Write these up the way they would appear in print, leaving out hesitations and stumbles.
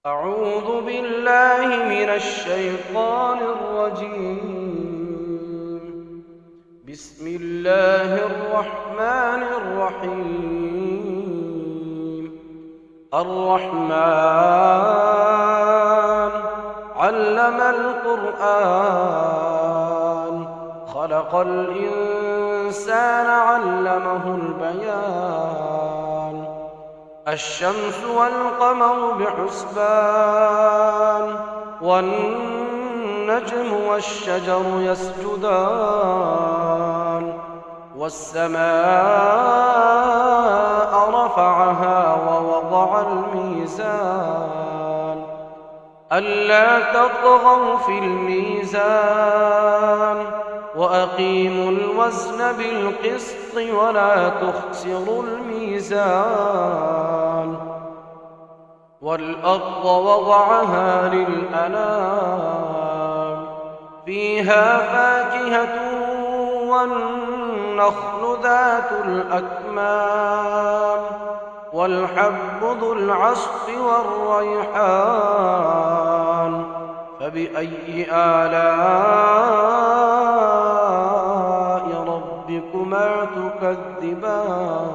أعوذ بالله من الشيطان الرجيم. بسم الله الرحمن الرحيم. الرحمن علم القرآن خلق الإنسان علمه البيان. الشمس والقمر بحسبان والنجم والشجر يسجدان والسماء رفعها ووضع الميزان ألا تطغوا في الميزان وأقيموا الوزن بالقسط ولا تخسروا الميزان. والأرض وضعها للأنام فيها فاكهة والنخل ذات الأكمام والحب ذو العصف والريحان. فبأي آلاء ربكما تكذبان؟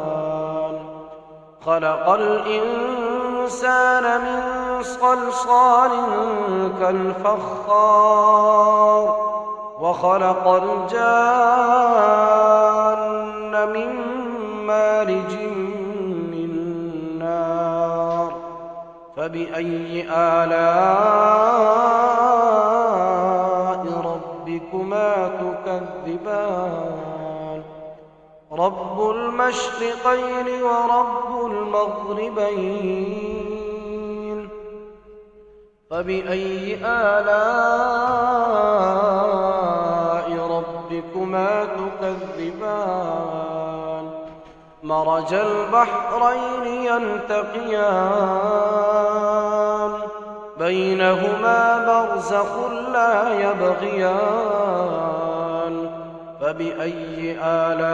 خلق الإنسان من صلصال كالفخار وخلق الجان من مارج من نار. فبأي آلاء ربكما تكذبان؟ رب المشرقين ورب المغربين. فبأي آلاء ربكما تكذبان؟ مرج البحرين يلتقيان بينهما برزخ لا يبغيان. فبأي آلاء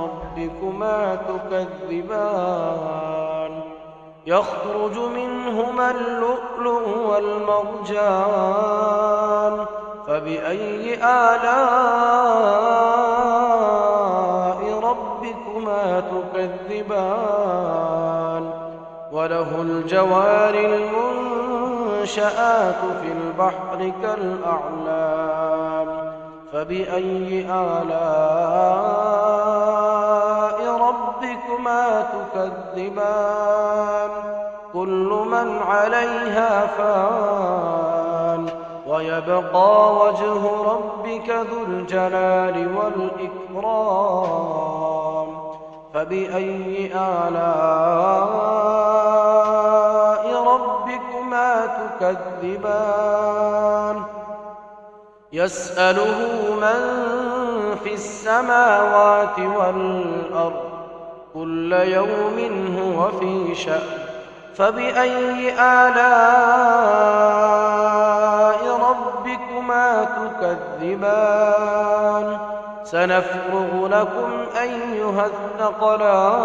ربكما تكذبان؟ يخرج منهما اللؤلؤ والمرجان. فبأي آلاء ربكما تكذبان؟ وله الجوار المنشآت في البحر كالأعلام. فبأي آلاء ربكما تكذبان؟ كل من عليها فان ويبقى وجه ربك ذو الجلال والإكرام. فبأي آلاء ربكما تكذبان؟ يسأله من في السماوات والأرض كل يوم هو في شأن. فبأي آلاء ربكما تكذبان؟ سنفرغ لكم أيها الثقلان.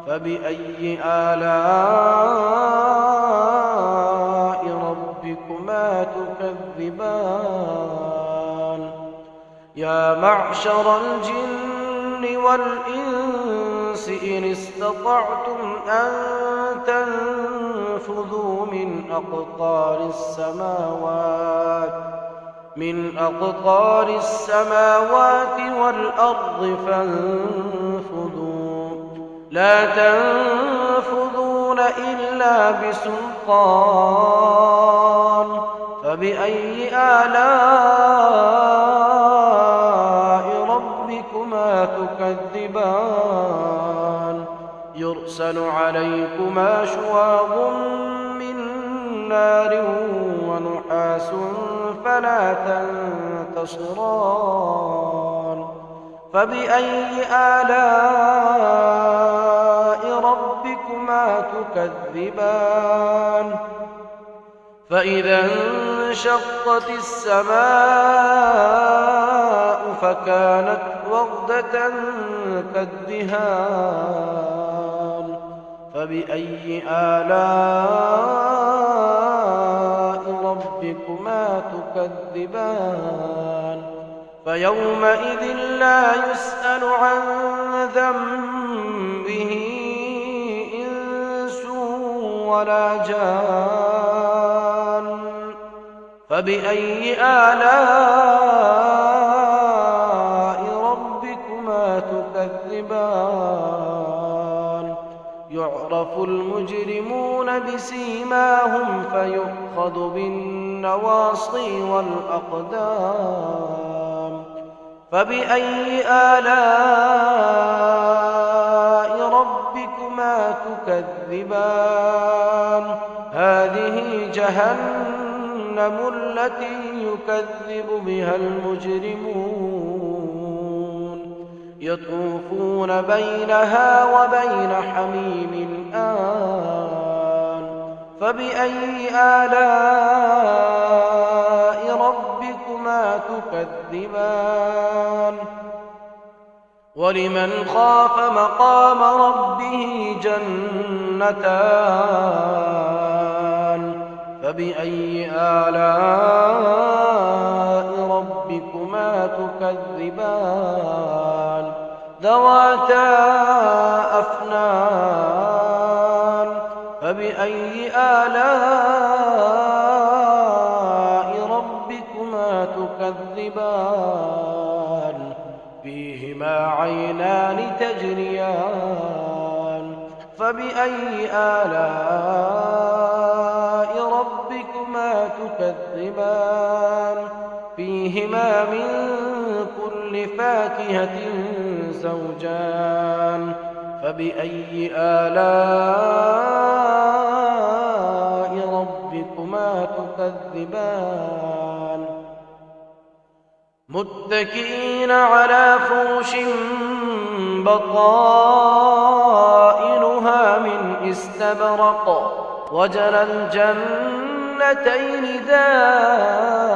فبأي آلاء ربكما تكذبان؟ يا معشر الجن والإنس إن استطعتم أن تنفذوا من أقطار السماوات والأرض فانفذوا لا تنفذون إلا بسلطان. فبأي آلاء ربكما تكذبان؟ يرسل عليكما شواظ من نار ونحاس فلا تنتصران. فبأي آلاء ربكما تكذبان؟ فإذا انشقت السماء فكانت وردة كالدهان فبأي آلاء ربكما تكذبان فيومئذ لا يسأل عن ذنبه إنس ولا جان فبأي آلاء ربكما تكذبان يعرف المجرمون بسيماهم فيؤخذ بالنواصي والأقدام فبأي آلاء ربكما تكذبان هذه جهنم التي يكذب بها المجرمون يطوفون بينها وبين حميم آن فبأي آلاء ربكما تكذبان ولمن خاف مقام ربه جنتان فبأي آلاء ربكما تكذبان ذواتا أفنان فبأي آلاء ربكما تكذبان فيهما عينان تجريان فبأي آلاء ربكما تكذبان فيهما من كل فاكهة زوجان فبأي آلاء ربكما تكذبان متكئين على فرش بطائنها من استبرق وجنى الجنتين دان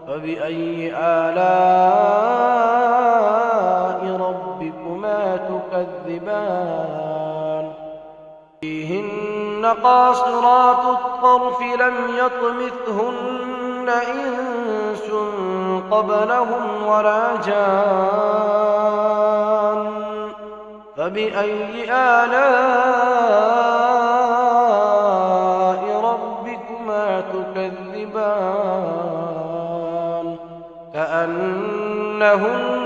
فبأي آلاء ربكما تكذبان فيهن قاصرات الطرف لم يطمثهن إنس قبلهم ولا جان فبأي آلاء ربكما تكذبان كأنهن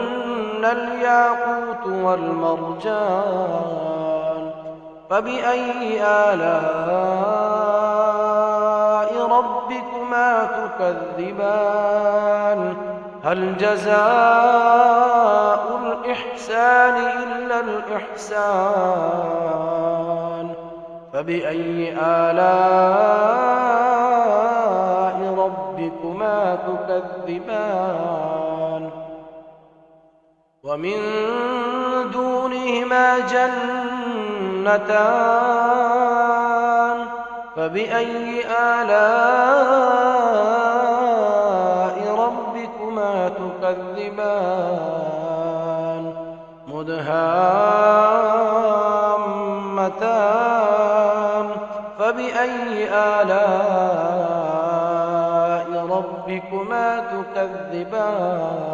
الياقوت والمرجان فبأي آلاء ربكما تكذبان هل جزاء الإحسان إلا الإحسان فبأي آلاء ربكما تكذبان ومن دونهما جنتان فبأي آلاء ربكما تكذبان مدهامتان فبأي آلاء ربكما تكذبان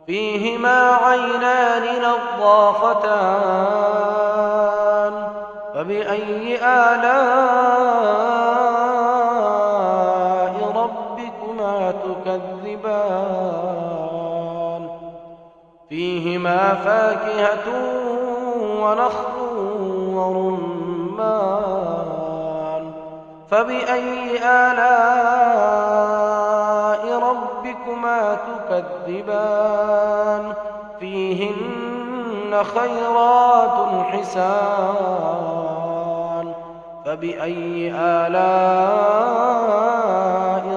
فيهما عينان نضاختان فبأي آلاء ربكما تكذبان فيهما فاكهة ونخل ورمان فبأي آلاء ربكما تكذبان فيهن خيرات حسان فبأي آلاء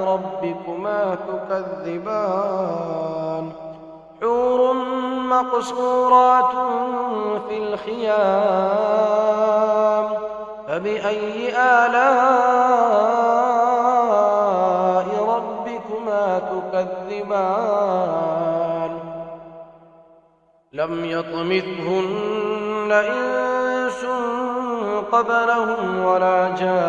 ربكما تكذبان حور مقصورات في الخيام فبأي آلاء ربكما تكذبان لم يطمثهن إنس إنس قبلهم ولا جان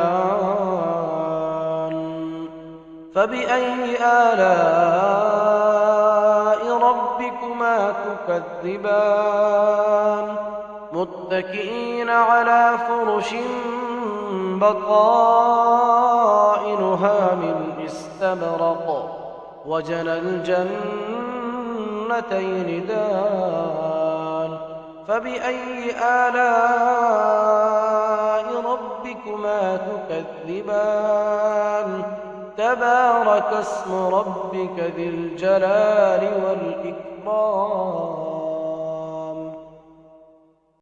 فبأي آلاء ربكما تكذبان متكئين على فرش بطائنها من استبرق وجنى الجنتين دان فبأي آلاء ربكما تكذبان تبارك اسم ربك ذي الجلال والإكرام